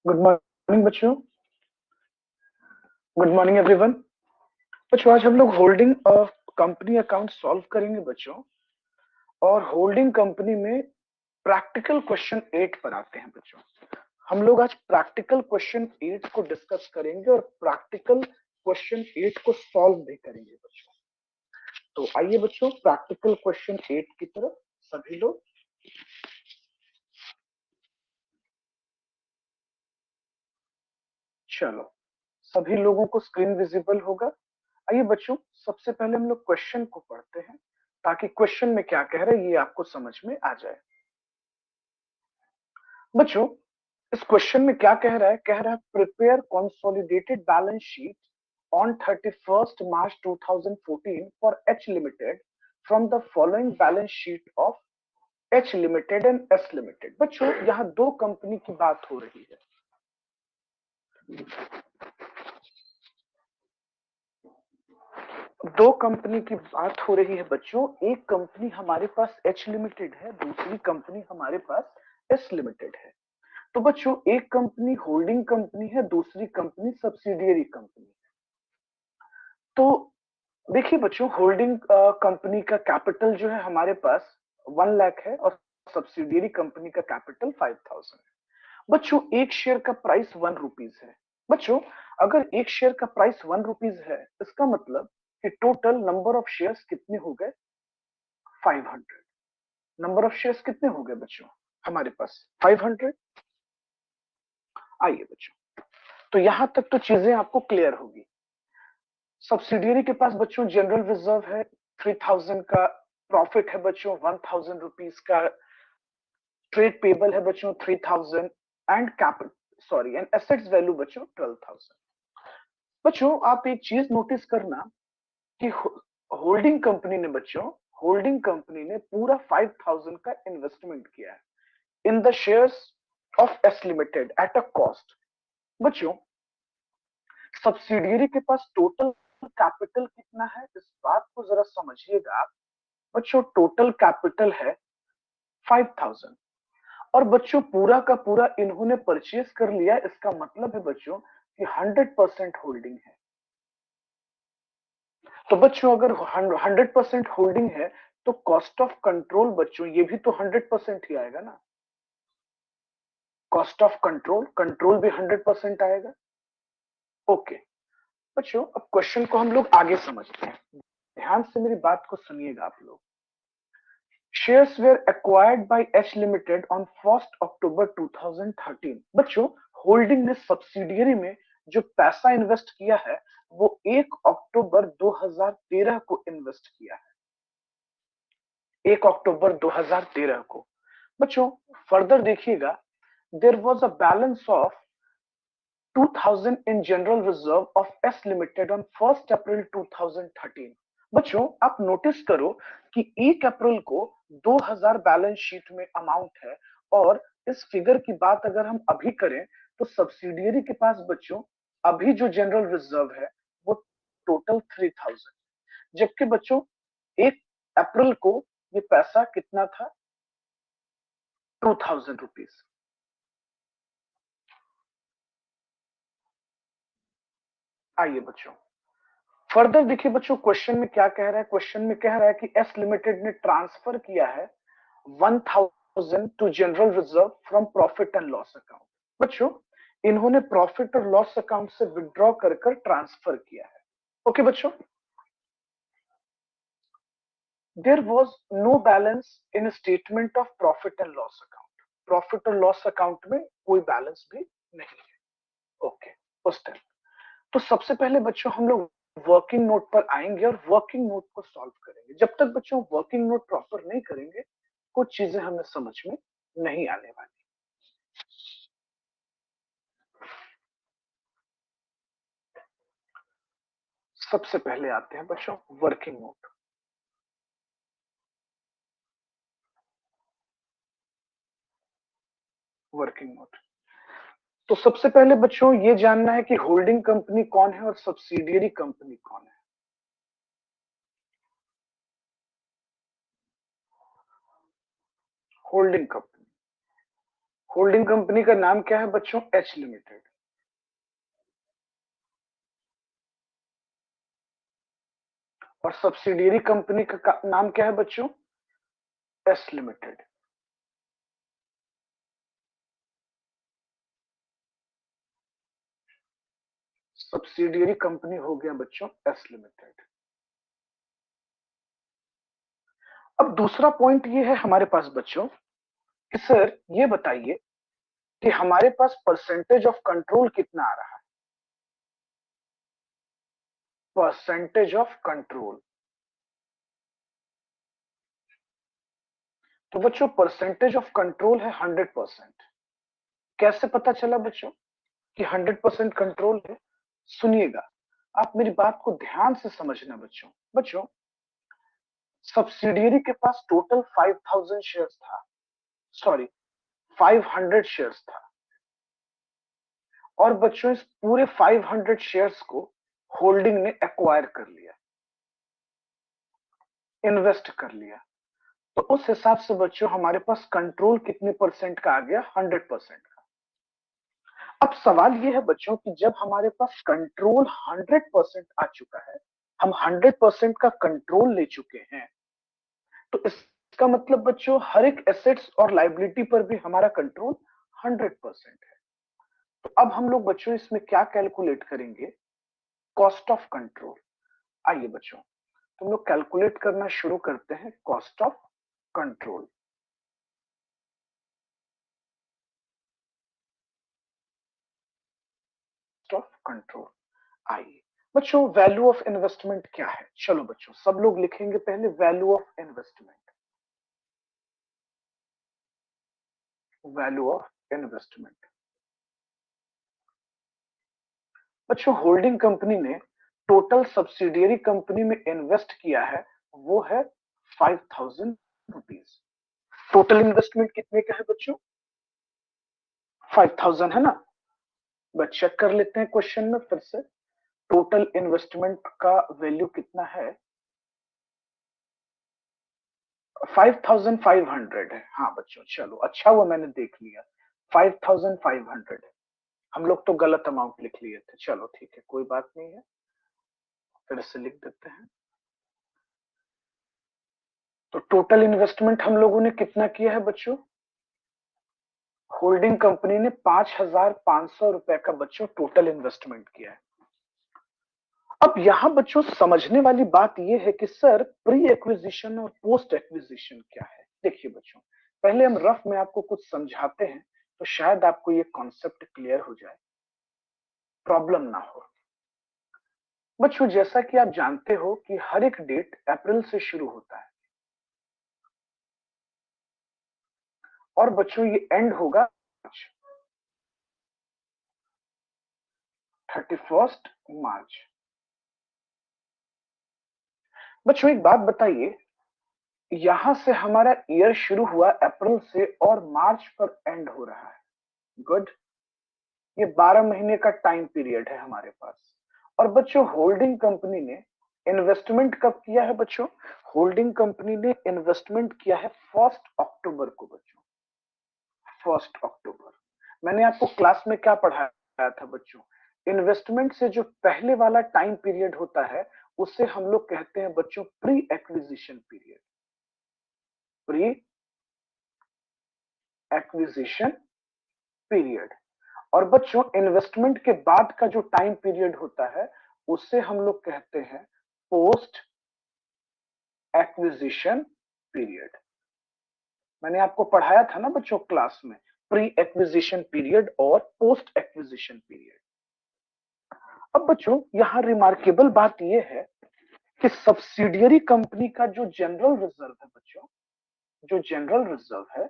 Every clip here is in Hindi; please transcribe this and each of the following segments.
गुड मॉर्निंग बच्चों। Good morning everyone. बच्चों आज हम लोग होल्डिंग कंपनी अकाउंट सॉल्व करेंगे बच्चों। और होल्डिंग कंपनी में प्रैक्टिकल क्वेश्चन 8 पर आते हैं बच्चों। हम लोग आज प्रैक्टिकल क्वेश्चन 8 को डिस्कस करेंगे और प्रैक्टिकल क्वेश्चन 8 को सॉल्व भी करेंगे बच्चों। तो आइए बच्चों प्रैक्टिकल क्वेश्चन 8 की तरफ सभी लोग। चलो, सभी लोगों को स्क्रीन विजिबल होगा। आइए बच्चों, सबसे पहले हम लोग क्वेश्चन को पढ़ते हैं ताकि क्वेश्चन में क्या कह रहा है ये आपको समझ में आ जाए। बच्चों, इस क्वेश्चन में क्या कह रहा है prepare consolidated balance sheet on 31st March 2014 for H limited from the following balance sheet of H limited and S limited. बच्चों यहाँ दो कंपनी की बात हो रही है। दो कंपनी की बात हो रही है बच्चों। एक कंपनी हमारे पास एच लिमिटेड है, दूसरी कंपनी हमारे पास एस लिमिटेड है। तो बच्चों एक कंपनी होल्डिंग कंपनी है, दूसरी कंपनी सब्सिडियरी कंपनी है। तो देखिए बच्चों, होल्डिंग कंपनी का कैपिटल जो है हमारे पास 1 लाख है और सब्सिडियरी कंपनी का कैपिटल 5,000 है। बच्चों एक शेयर का प्राइस 1 रुपीज है। बच्चों अगर एक शेयर का प्राइस 1 रुपीज है, इसका मतलब कि टोटल नंबर ऑफ शेयर्स कितने हो गए? 500। नंबर ऑफ शेयर्स कितने हो गए बच्चों हमारे पास? 500। आइए बच्चों, तो यहां तक तो चीजें आपको क्लियर होगी। सब्सिडियरी के पास बच्चों जनरल रिजर्व है 3,000 का, प्रॉफिट है बच्चों 1,000 रुपीज का, ट्रेड पेबल है बच्चों 3,000 and capital sorry and assets value बच्चों 12,000। बच्चों आप एक चीज नोटिस करना कि होल्डिंग कंपनी ने बच्चों होल्डिंग कंपनी ने पूरा 5,000 का इन्वेस्टमेंट किया है in the shares of S limited at a cost. बच्चों सब्सिडियरी के पास टोटल कैपिटल कितना है, इस बात को जरा समझिएगा आप। बच्चों टोटल कैपिटल है 5,000 और बच्चों पूरा का पूरा इन्होंने परचेज कर लिया। इसका मतलब है बच्चों कि 100% होल्डिंग है। तो बच्चों अगर 100% होल्डिंग है तो कॉस्ट ऑफ कंट्रोल बच्चों ये भी तो 100% ही आएगा ना। कॉस्ट ऑफ कंट्रोल कंट्रोल भी 100% आएगा। ओके बच्चों, अब क्वेश्चन को हम लोग आगे समझते हैं। ध्यान से मेरी बात को सुनिएगा आप लोग। Shares were acquired by H limited on 1 October 2013। बच्चों होल्डिंग ने सब्सिडियरी में जो पैसा इन्वेस्ट किया है वो 1 अक्टूबर 2013 को इन्वेस्ट किया है। 1 अक्टूबर 2013 को। बच्चों फर्दर देखिएगा, there was a balance of 2,000 in general reserve of S Limited on 1st April 2013। बच्चों आप नोटिस करो कि 1 अप्रैल को 2,000 बैलेंस शीट में अमाउंट है और इस फिगर की बात अगर हम अभी करें तो सब्सिडियरी के पास बच्चों अभी जो जनरल रिजर्व है वो टोटल 3,000, जबकि बच्चों 1 अप्रैल को ये पैसा कितना था? 2,000 रुपीज। आइए बच्चों फर्दर देखिए बच्चों, क्वेश्चन में क्या कह रहा है। क्वेश्चन में कह रहा है कि एस लिमिटेड ने ट्रांसफर किया है 1,000 to general reserve from profit and loss account. बच्चों इन्होंने प्रॉफिट और लॉस अकाउंट से विड्रॉ कर कर ट्रांसफर किया है। ओके बच्चों, there was no balance in statement of profit and loss account. Profit और लॉस अकाउंट में कोई बैलेंस भी नहीं है। ओके उस टाइम। तो सबसे पहले बच्चों हम लोग वर्किंग नोट पर आएंगे और वर्किंग नोट को सॉल्व करेंगे। जब तक बच्चों वर्किंग नोट प्रॉपर नहीं करेंगे कुछ चीजें हमें समझ में नहीं आने वाली। सबसे पहले आते हैं बच्चों वर्किंग नोट। वर्किंग नोट तो सबसे पहले बच्चों ये जानना है कि होल्डिंग कंपनी कौन है और सब्सिडियरी कंपनी कौन है। होल्डिंग कंपनी होल्डिंग कंपनी का नाम क्या है बच्चों? H limited. और सब्सिडियरी कंपनी का नाम क्या है बच्चों? S limited. सब्सिडियरी कंपनी हो गया बच्चों एस लिमिटेड। अब दूसरा पॉइंट ये है हमारे पास बच्चों कि सर ये बताइए कि हमारे पास परसेंटेज ऑफ कंट्रोल कितना आ रहा है? Percentage of control. तो बच्चों परसेंटेज ऑफ कंट्रोल है 100%। कैसे पता चला बच्चों कि 100% कंट्रोल है? सुनिएगा, आप मेरी बात को ध्यान से समझना बच्चों। बच्चों सब्सिडियरी के पास टोटल 5000 शेयर्स था, सॉरी 500 शेयर्स था। और बच्चों इस पूरे 500 शेयर्स को होल्डिंग ने एक्वायर कर लिया, इन्वेस्ट कर लिया। तो उस हिसाब से बच्चों हमारे पास कंट्रोल कितने परसेंट का आ गया? 100% का। अब सवाल ये है बच्चों कि जब हमारे पास कंट्रोल 100% आ चुका है, हम 100% का कंट्रोल ले चुके हैं, तो इसका मतलब बच्चों हर एक एसेट्स और लाइबिलिटी पर भी हमारा कंट्रोल 100% है। तो अब हम लोग बच्चों इसमें क्या कैलकुलेट करेंगे? Cost of control. आइए बच्चों तुम लोग कैलकुलेट करना शुरू करते हैं cost of control. Of control. आइए बच्चों वैल्यू ऑफ इन्वेस्टमेंट क्या है? चलो बच्चों सब लोग लिखेंगे पहले value of investment. Value of investment. बच्चों होल्डिंग कंपनी ने टोटल सब्सिडियरी कंपनी में इन्वेस्ट किया है वो है 5000 रुपीज। टोटल इन्वेस्टमेंट कितने का है बच्चों? 5000 है ना? बस चेक कर लेते हैं क्वेश्चन में फिर से। टोटल इन्वेस्टमेंट का वैल्यू कितना है? 5500 है। हाँ बच्चों चलो अच्छा हुआ मैंने देख लिया, 5500 है। हम लोग तो गलत अमाउंट लिख लिए थे, चलो ठीक है कोई बात नहीं है, फिर से लिख देते हैं। तो टोटल इन्वेस्टमेंट हम लोगों ने कितना किया है बच्चों? होल्डिंग कंपनी ने 5500 रुपए का बच्चों टोटल इन्वेस्टमेंट किया है। अब यहां बच्चों समझने वाली बात यह है कि सर प्री एक्विजिशन और पोस्ट एक्विजिशन क्या है? देखिए बच्चों पहले हम रफ में आपको कुछ समझाते हैं तो शायद आपको ये कॉन्सेप्ट क्लियर हो जाए, प्रॉब्लम ना हो। बच्चों जैसा कि आप जानते हो कि हर एक डेट अप्रैल से शुरू होता है और बच्चों ये एंड होगा 31 मार्च। बच्चों एक बात बताइए, यहां से हमारा ईयर शुरू हुआ अप्रैल से और मार्च पर एंड हो रहा है। गुड। ये 12 महीने का टाइम पीरियड है हमारे पास। और बच्चों होल्डिंग कंपनी ने इन्वेस्टमेंट कब किया है बच्चों? होल्डिंग कंपनी ने इन्वेस्टमेंट किया है 1 अक्टूबर को बच्चों। 1 अक्टूबर। मैंने आपको क्लास में क्या पढ़ाया था बच्चों? इन्वेस्टमेंट से जो पहले वाला टाइम पीरियड होता है उसे हम लोग कहते हैं बच्चों pre acquisition period. Pre acquisition period. और बच्चों इन्वेस्टमेंट के बाद का जो टाइम पीरियड होता है उसे हम लोग कहते हैं पोस्ट एक्विजिशन पीरियड। मैंने आपको पढ़ाया था ना बच्चों क्लास में, प्री एक्विजिशन पीरियड और पोस्ट एक्विजिशन पीरियड। अब बच्चों यहां रिमार्केबल बात यह है कि सब्सिडियरी कंपनी का जो जनरल रिजर्व है बच्चों, जो जनरल रिजर्व है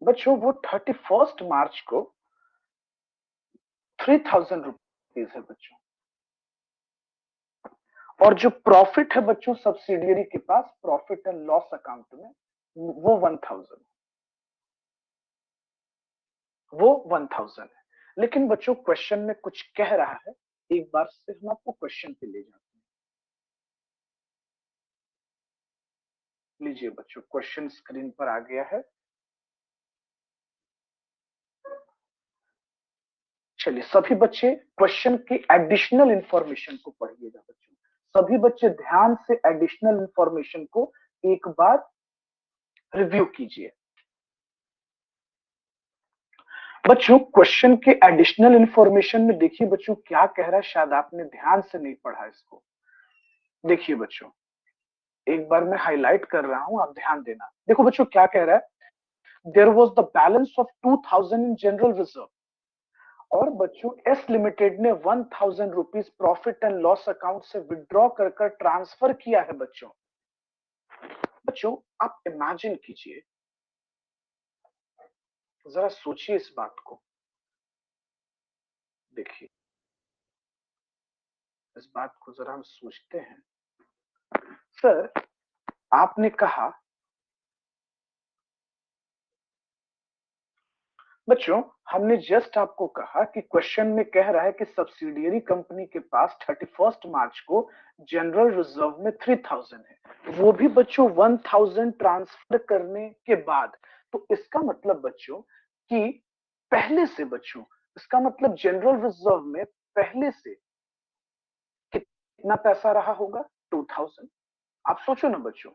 बच्चों वो 31 मार्च को 3000 रुपीज है बच्चों। और जो प्रॉफिट है बच्चों सब्सिडियरी के पास प्रॉफिट एंड लॉस अकाउंट में वो 1000, वो 1000 है। लेकिन बच्चों क्वेश्चन में कुछ कह रहा है, एक बार से हम आपको क्वेश्चन पे ले जाते हैं। लीजिए बच्चों, क्वेश्चन स्क्रीन पर आ गया है। चलिए सभी बच्चे क्वेश्चन की एडिशनल इंफॉर्मेशन को पढ़िएगा बच्चों। सभी बच्चे ध्यान से एडिशनल इंफॉर्मेशन को एक बार रिव्यू कीजिए। बच्चों क्वेश्चन के एडिशनल इंफॉर्मेशन में देखिए बच्चों क्या कह रहा है, शायद आपने ध्यान से नहीं पढ़ा इसको। देखिए बच्चों, एक बार मैं हाईलाइट कर रहा हूं, आप ध्यान देना। देखो बच्चों क्या कह रहा है, there was the balance of 2000 in general reserve, और बच्चों एस लिमिटेड ने 1000 rupees profit and loss account से विड्रॉ कर कर ट्रांसफर किया है बच्चों। बच्चों आप इमेजिन कीजिए, जरा सोचिए इस बात को। देखिए इस बात को जरा हम सोचते हैं। सर आपने कहा, बच्चों हमने जस्ट आपको कहा कि क्वेश्चन में कह रहा है कि सब्सिडियरी कंपनी के पास 31 मार्च को जनरल रिजर्व में 3000 है, वो भी बच्चों 1000 ट्रांसफर करने के बाद। तो इसका मतलब बच्चों कि पहले से बच्चों, इसका मतलब जनरल रिजर्व में पहले से कितना पैसा रहा होगा, 2000। आप सोचो ना बच्चों,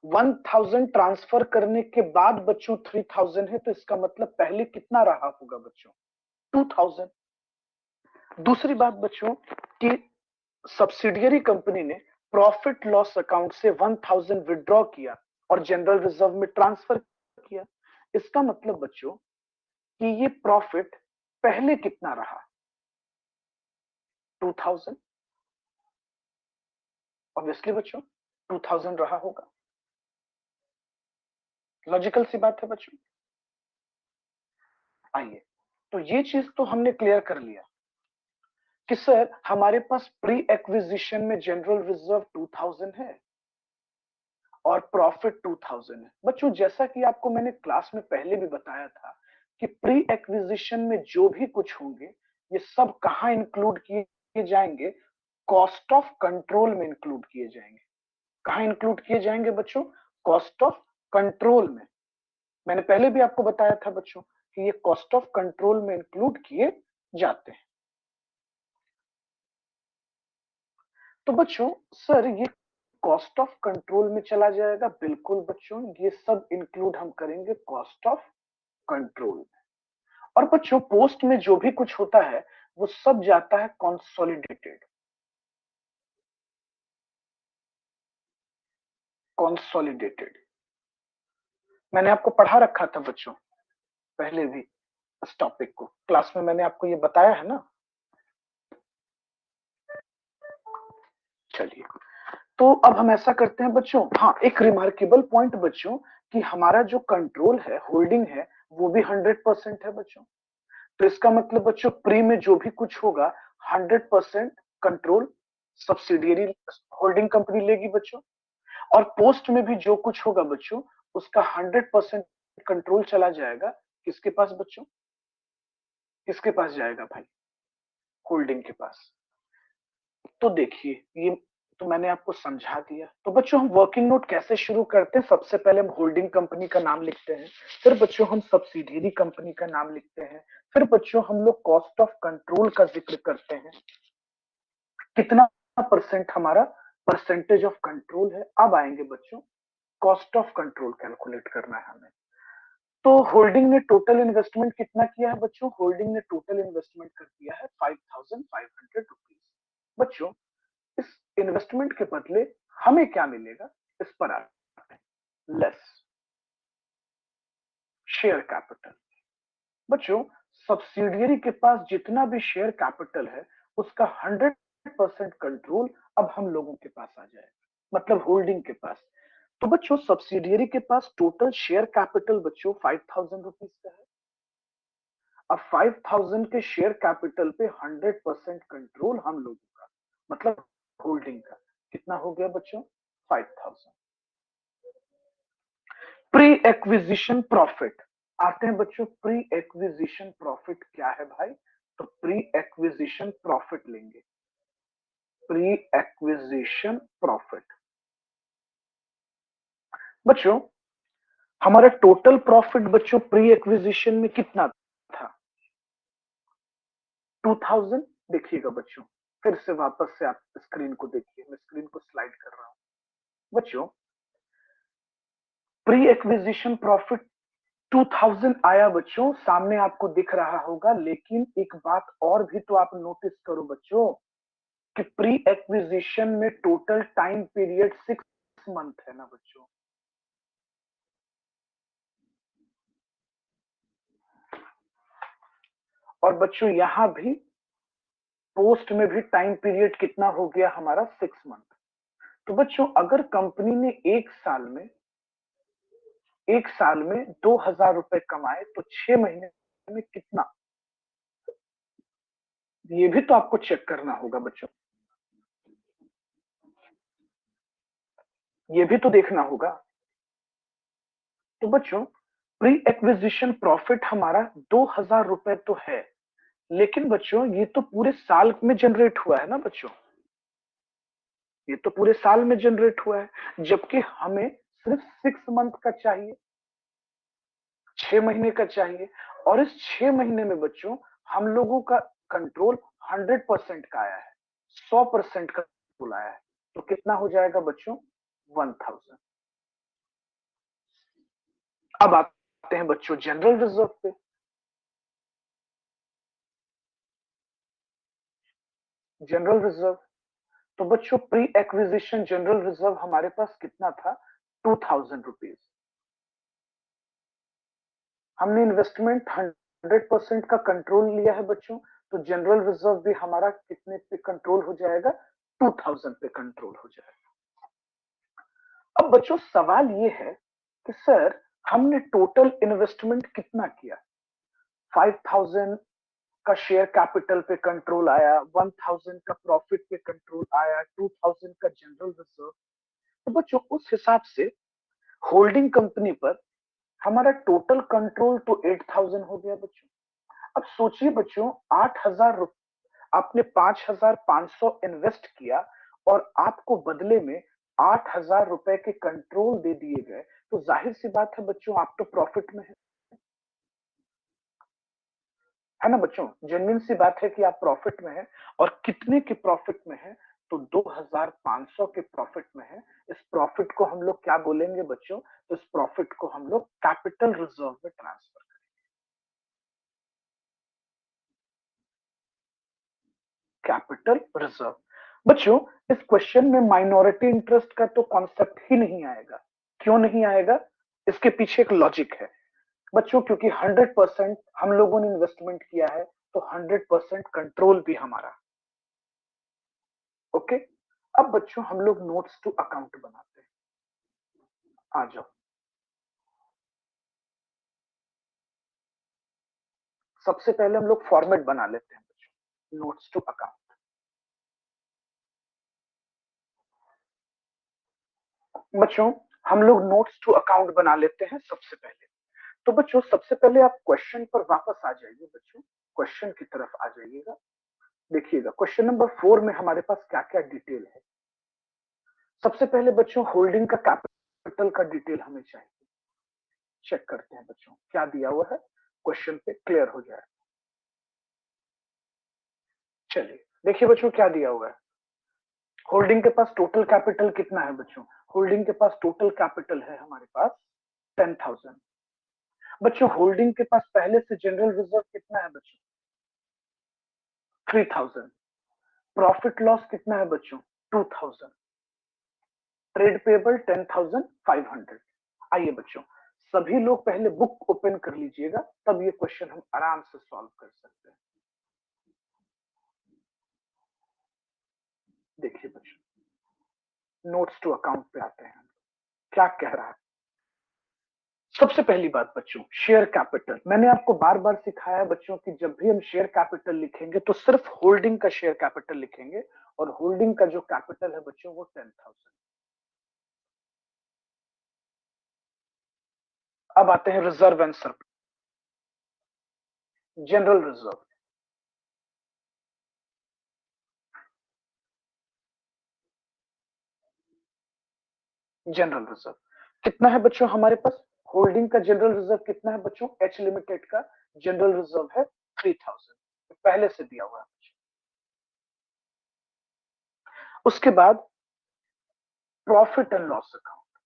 1000 ट्रांसफर करने के बाद बच्चों 3000 है, तो इसका मतलब पहले कितना रहा होगा बच्चों, 2000। दूसरी बात बच्चों कि सब्सिडियरी कंपनी ने प्रॉफिट लॉस अकाउंट से 1000 विड्रॉ किया और जनरल रिजर्व में ट्रांसफर किया। इसका मतलब बच्चों कि ये प्रॉफिट पहले कितना रहा, 2000। ऑब्वियसली बच्चों 2000 रहा होगा। लॉजिकल सी बात है बच्चों। आइए, तो ये चीज तो हमने क्लियर कर लिया कि सर हमारे पास प्री एक्विजिशन में जनरल रिजर्व 2000 है और प्रॉफिट 2000 है। बच्चों जैसा कि आपको मैंने क्लास में पहले भी बताया था कि प्री एक्विजिशन में जो भी कुछ होंगे ये सब कहां इंक्लूड किए जाएंगे, कॉस्ट ऑफ कंट्रोल में इंक्लूड किए जाएंगे। कहां इंक्लूड किए जाएंगे बच्चों, कॉस्ट ऑफ कंट्रोल में। मैंने पहले भी आपको बताया था बच्चों कि ये कॉस्ट ऑफ कंट्रोल में इंक्लूड किए जाते हैं। तो बच्चों सर ये कॉस्ट ऑफ कंट्रोल में चला जाएगा, बिल्कुल बच्चों ये सब इंक्लूड हम करेंगे कॉस्ट ऑफ कंट्रोल। और बच्चों पोस्ट में जो भी कुछ होता है वो सब जाता है कॉन्सोलिडेटेड। कॉन्सोलिडेटेड मैंने आपको पढ़ा रखा था बच्चों पहले भी, इस टॉपिक को क्लास में मैंने आपको ये बताया है ना। चलिए, तो अब हम ऐसा करते हैं बच्चों, हाँ एक रिमार्केबल पॉइंट बच्चों कि हमारा जो कंट्रोल है, होल्डिंग है, वो भी 100% है बच्चों। तो इसका मतलब बच्चों प्री में जो भी कुछ होगा 100% कंट्रोल सब्सिडियरी होल्डिंग कंपनी लेगी बच्चों। और पोस्ट में भी जो कुछ होगा बच्चों उसका 100% कंट्रोल चला जाएगा किसके पास बच्चों, किसके पास जाएगा भाई, होल्डिंग के पास। तो देखिए ये तो मैंने आपको समझा दिया। तो बच्चों हम वर्किंग नोट कैसे शुरू करते हैं, सबसे पहले हम होल्डिंग कंपनी का नाम लिखते हैं, फिर बच्चों हम सब्सिडियरी कंपनी का नाम लिखते हैं, फिर बच्चों हम लोग कॉस्ट ऑफ कंट्रोल का जिक्र करते हैं, कितना परसेंट हमारा परसेंटेज ऑफ कंट्रोल है। अब आएंगे बच्चों कॉस्ट ऑफ कंट्रोल कैलकुलेट करना है हमें। तो होल्डिंग ने टोटल इन्वेस्टमेंट कितना किया है बच्चों, होल्डिंग ने टोटल इन्वेस्टमेंट कर दिया है 5500 रुपीज। बच्चों इस इन्वेस्टमेंट के बदले हमें क्या मिलेगा, इस पर आते हैं। Less share capital. बच्चों सब्सिडियरी के पास जितना भी शेयर कैपिटल है उसका 100% कंट्रोल अब हम लोगों के पास आ जाएगा, मतलब होल्डिंग के पास। तो बच्चों सब्सिडियरी के पास टोटल शेयर कैपिटल बच्चों 5000 रुपीज का है। अब 5000 के शेयर कैपिटल पे 100% कंट्रोल हम लोगों का, मतलब होल्डिंग का, कितना हो गया बच्चों, 5000। प्री एक्विजिशन प्रॉफिट आते हैं बच्चों। प्री एक्विजिशन प्रॉफिट क्या है भाई, तो प्री एक्विजिशन प्रॉफिट लेंगे। प्री एक्विजिशन प्रॉफिट बच्चों हमारा टोटल प्रॉफिट बच्चों प्री एक्विजिशन में कितना था? 2000। देखिएगा बच्चों, फिर से वापस से आप स्क्रीन को देखिए, मैं स्क्रीन को स्लाइड कर रहा हूं। बच्चों प्री एक्विजिशन प्रॉफिट 2000 आया बच्चों, सामने आपको दिख रहा होगा। लेकिन एक बात और भी तो आप नोटिस करो बच्चों कि प्री एक्विजिशन में टोटल टाइम पीरियड 6 मंथ है ना बच्चों। और बच्चों यहां भी पोस्ट में भी टाइम पीरियड कितना हो गया हमारा? 6 मंथ। तो बच्चों अगर कंपनी ने एक साल में 2000 रुपए कमाए तो 6 महीने में कितना, ये भी तो आपको चेक करना होगा बच्चों, ये भी तो देखना होगा। तो बच्चों प्री एक्विजिशन प्रॉफिट हमारा 2000 रुपए तो है, लेकिन बच्चों ये तो पूरे साल में जनरेट हुआ है ना बच्चों, ये तो पूरे साल में जनरेट हुआ है। जबकि हमें सिर्फ 6 मंथ का चाहिए, 6 महीने का चाहिए। और इस 6 महीने में बच्चों हम लोगों का कंट्रोल 100% का आया है, 100% का कंट्रोल आया है। तो कितना हो जाएगा बच्चों? 1000। अब आते हैं बच्चों जनरल रिजर्व पे। जनरल रिजर्व, तो बच्चों प्री एक्विजिशन जनरल रिजर्व हमारे पास कितना था? 2000 रुपीज। हमने इन्वेस्टमेंट 100% का कंट्रोल लिया है बच्चों, तो जनरल रिजर्व भी हमारा कितने पे कंट्रोल हो जाएगा? 2000 पे कंट्रोल हो जाएगा। अब बच्चों सवाल ये है कि सर हमने टोटल इन्वेस्टमेंट कितना किया? 5000 का शेयर कैपिटल पे कंट्रोल आया, 1000 का प्रॉफिट पे कंट्रोल आया, 2000 का जनरल रिजर्व। तो बच्चों उस हिसाब से होल्डिंग कंपनी पर हमारा टोटल कंट्रोल तो 8000 हो गया बच्चों। अब सोचिए बच्चों, 8000, आपने 5500 इन्वेस्ट किया और आपको बदले में 8000 रुपए के कंट्रोल दे दिए गए, तो जाहिर सी बात है बच्चों आप तो प्रॉफिट में है ना बच्चों। जेन्युइन सी बात है कि आप प्रॉफिट में हैं। और कितने के प्रॉफिट में है? तो 2500 के प्रॉफिट में है। इस प्रॉफिट को हम लोग क्या बोलेंगे बच्चों? तो इस प्रॉफिट को हम लोग कैपिटल रिजर्व में ट्रांसफर, कैपिटल रिजर्व। बच्चों इस क्वेश्चन में माइनॉरिटी इंटरेस्ट का तो कॉन्सेप्ट ही नहीं आएगा। क्यों नहीं आएगा? इसके पीछे एक लॉजिक है बच्चों, क्योंकि 100% हम लोगों ने इन्वेस्टमेंट किया है, तो 100% कंट्रोल भी हमारा। ओके। अब बच्चों हम लोग नोट्स टू अकाउंट बनाते हैं। आ जाओ, सबसे पहले हम लोग फॉर्मेट बना लेते हैं बच्चों, नोट्स टू अकाउंट। बच्चों हम लोग नोट्स टू अकाउंट बना लेते हैं सबसे पहले। तो बच्चों सबसे पहले आप क्वेश्चन पर वापस आ जाइए बच्चों, क्वेश्चन की तरफ आ जाइएगा। देखिएगा क्वेश्चन नंबर 4 में हमारे पास क्या क्या डिटेल है। सबसे पहले बच्चों होल्डिंग का कैपिटल का डिटेल हमें चाहिए। चेक करते हैं बच्चों क्या दिया हुआ है, क्वेश्चन पे क्लियर हो जाए। चलिए देखिए बच्चों क्या दिया हुआ है। होल्डिंग के पास टोटल कैपिटल कितना है बच्चों? होल्डिंग के पास टोटल कैपिटल है हमारे पास 10,000। बच्चों होल्डिंग के पास पहले से जनरल रिजर्व कितना है बच्चों? 3000। प्रॉफिट लॉस कितना है बच्चों? 2000। Trade payable 10,500। आइए बच्चों सभी लोग पहले बुक ओपन कर लीजिएगा, तब ये क्वेश्चन हम आराम से सॉल्व कर सकते हैं। देखिए बच्चों नोट्स टू अकाउंट पे आते हैं, क्या कह रहा है। सबसे पहली बात बच्चों शेयर कैपिटल, मैंने आपको बार बार सिखाया बच्चों कि जब भी हम शेयर कैपिटल लिखेंगे तो सिर्फ होल्डिंग का शेयर कैपिटल लिखेंगे, और होल्डिंग का जो कैपिटल है बच्चों वो 10,000। अब आते हैं reserve and surplus. General reserve, general reserve कितना है बच्चों हमारे पास? होल्डिंग का जनरल रिजर्व कितना है बच्चों? एच लिमिटेड का जनरल रिजर्व है 3000, पहले से दिया हुआ है। उसके बाद प्रॉफिट एंड लॉस अकाउंट।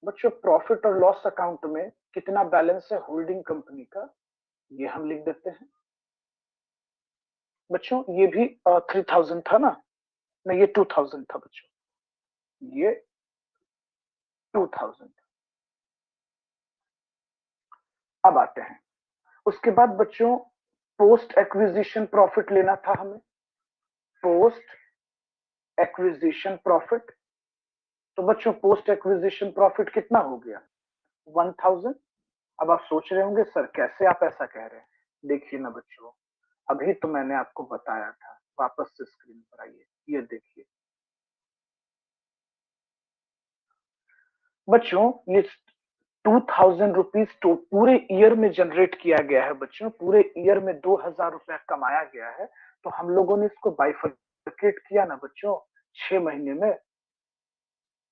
बच्चों प्रॉफिट और लॉस अकाउंट में कितना बैलेंस है होल्डिंग कंपनी का, ये हम लिख देते हैं। बच्चों ये भी 3000 था ना? नहीं, ये 2000 था बच्चों, ये 2000। अब आते हैं, उसके बाद बच्चों पोस्ट एक्विजिशन प्रॉफिट लेना था हमें। पोस्ट एक्विजिशन प्रॉफिट, तो बच्चों पोस्ट एक्विजिशन प्रॉफिट कितना हो गया? 1000। अब आप सोच रहे होंगे सर कैसे आप ऐसा कह रहे हैं? देखिए ना बच्चों, अभी तो मैंने आपको बताया था, वापस से स्क्रीन पर आइए, ये देखिए बच्चों, ये 2000 रुपीज तो पूरे ईयर में जनरेट किया गया है बच्चों, पूरे ईयर में 2000 रुपया कमाया गया है। तो हम लोगों ने इसको बाइफरकेट किया ना बच्चों, 6 महीने में।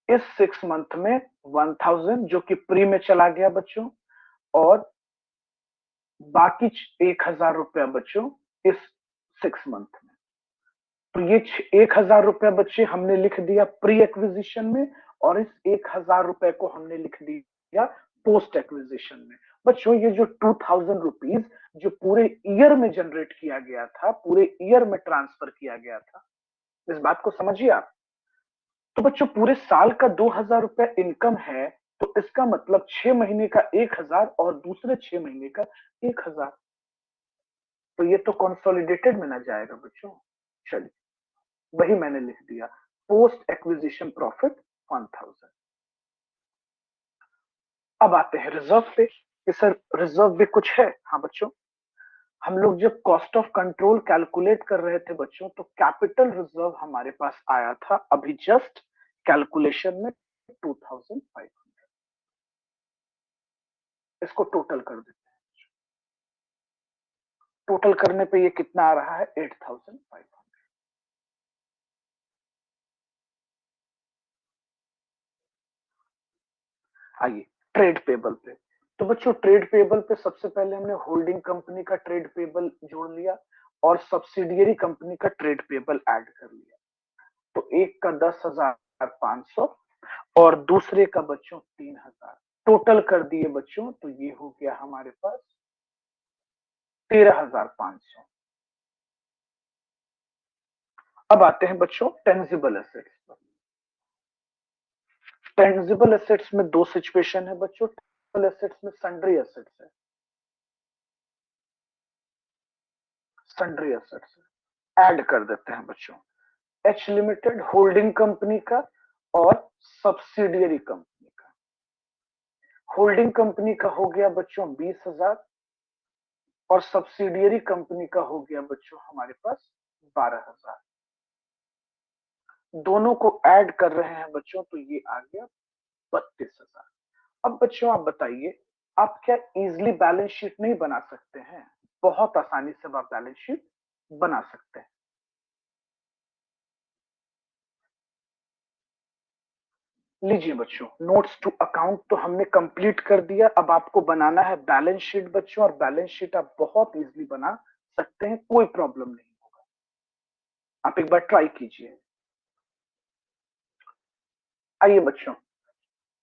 इस 6 मंथ में 1000 जो कि प्री में चला गया बच्चों, और बाकी 1000 रुपया बच्चों इस 6 मंथ में। तो ये 1000 रुपया बच्चे हमने लिख दिया प्री एक्विजिशन में, और इस 1000 रुपए को हमने लिख दिया पोस्ट एक्विजिशन में। बच्चों ये जो 2000 रुपीज जो पूरे ईयर में जनरेट किया गया था, पूरे ईयर में ट्रांसफर किया गया था, इस बात को समझिए आप। तो बच्चों पूरे साल का 2000 रुपया इनकम है, तो इसका मतलब 6 महीने का 1000 और दूसरे 6 महीने का 1000, तो ये तो कंसोलिडेटेड में ना जाएगा बच्चों। चलिए, वही मैंने लिख दिया, पोस्ट एक्विजिशन प्रॉफिट 1000। अब आते हैं रिजर्व पे कि सर रिजर्व भी कुछ है। हाँ बच्चों, हम लोग जब कॉस्ट ऑफ कंट्रोल कैलकुलेट कर रहे थे बच्चों, तो कैपिटल रिजर्व हमारे पास आया था अभी जस्ट कैलकुलेशन में 2500। इसको टोटल कर देते हैं, टोटल करने पे ये कितना आ रहा है? 8500। आइए ट्रेड पेबल पे। तो बच्चों ट्रेड पेबल पे सबसे पहले हमने होल्डिंग कंपनी का ट्रेड पेबल जोड़ लिया और सब्सिडियरी कंपनी का ट्रेड पेबल ऐड कर लिया। तो एक का 10,500 और दूसरे का बच्चों 3,000, टोटल कर दिए बच्चों, तो ये हो गया हमारे पास 13,500। अब आते हैं बच्चों टेंजिबल एसेट्स पर। टेंजिबल एसेट्स में दो सिचुएशन है बच्चों। टेंजिबल एसेट्स में सन्ड्री एसेट्स है, सन्ड्री एसेट्स ऐड कर देते हैं बच्चों। एच लिमिटेड होल्डिंग कंपनी का और सब्सिडियरी कंपनी का। होल्डिंग कंपनी का हो गया बच्चों 20,000 और सब्सिडियरी कंपनी का हो गया बच्चों हमारे पास 12,000। दोनों को ऐड कर रहे हैं बच्चों, तो ये आ गया 32,000। अब बच्चों आप बताइए, आप क्या इजिली बैलेंस शीट नहीं बना सकते हैं? बहुत आसानी से आप बैलेंस शीट बना सकते हैं। लीजिए बच्चों, नोट्स टू अकाउंट तो हमने कंप्लीट कर दिया। अब आपको बनाना है बैलेंस शीट बच्चों, और बैलेंस शीट आप बहुत इजीली बना सकते हैं, कोई प्रॉब्लम नहीं होगा। आप एक बार ट्राई कीजिए। आइए बच्चों,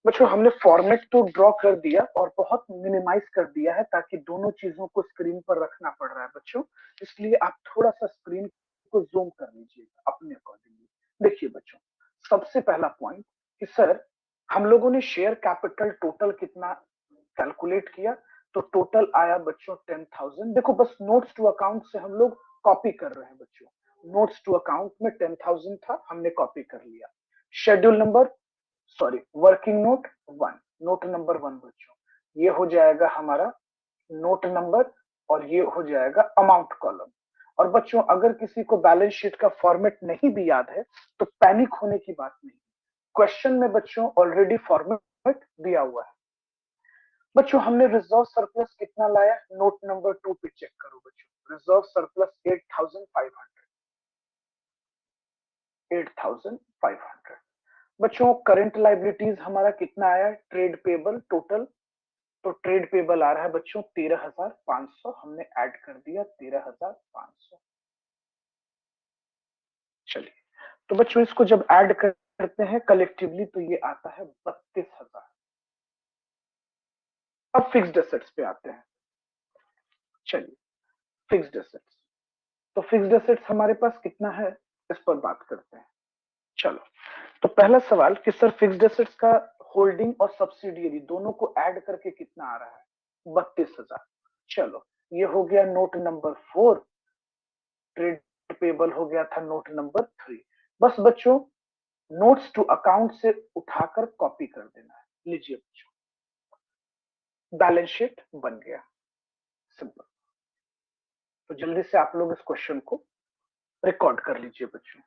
बच्चों हमने फॉर्मेट तो ड्रॉ कर दिया और बहुत मिनिमाइज कर दिया है, ताकि दोनों चीजों को स्क्रीन पर रखना पड़ रहा है बच्चों, इसलिए आप थोड़ा सा स्क्रीन को जूम कर लीजिएगा अपने अकॉर्डिंगली। देखिए बच्चों, सबसे पहला पॉइंट कि सर हम लोगों ने शेयर कैपिटल टोटल कितना कैलकुलेट किया, तो टोटल आया बच्चों 10,000। देखो बस नोट्स टू अकाउंट से हम लोग कॉपी कर रहे हैं बच्चों। नोट्स टू अकाउंट में 10,000 था, हमने कॉपी कर लिया। Schedule number, sorry, working note 1, note number 1 बच्चों, ये हो जाएगा हमारा नोट नंबर, और ये हो जाएगा अमाउंट कॉलम। और बच्चों अगर किसी को बैलेंस शीट का फॉर्मेट नहीं भी याद है, तो पैनिक होने की बात नहीं, क्वेश्चन में बच्चों ऑलरेडी फॉर्मेट दिया हुआ है। बच्चों हमने रिजर्व सरप्लस कितना लाया? नोट नंबर 2 पे चेक करो बच्चों, रिजर्व सरप्लस 8,500, 8,500। बच्चों करंट लाइबिलिटीज हमारा कितना आया, ट्रेड पेबल टोटल, तो ट्रेड पेबल आ रहा है बच्चों 13,500, हमने ऐड कर दिया 13,500। चलिए, तो बच्चों इसको जब ऐड करते हैं कलेक्टिवली तो ये आता है 32,000। अब फिक्स्ड एसेट्स पे आते हैं। चलिए, फिक्स्ड एसेट्स, तो फिक्स्ड एसेट्स हमारे पास कितना है इस पर बात करते हैं। चलो, तो पहला सवाल कि सर फिक्स्ड एसेट्स का होल्डिंग और सब्सिडियरी दोनों को ऐड करके कितना आ रहा है, 32,000। चलो, ये हो गया नोट नंबर 4, ट्रेड पेबल हो गया था नोट नंबर 3। बस बच्चों नोट्स टू अकाउंट से उठाकर कॉपी कर देना है। लीजिए बच्चों, बैलेंस शीट बन गया, सिंपल। तो जल्दी से आप लोग इस क्वेश्चन को रिकॉर्ड कर लीजिए बच्चों।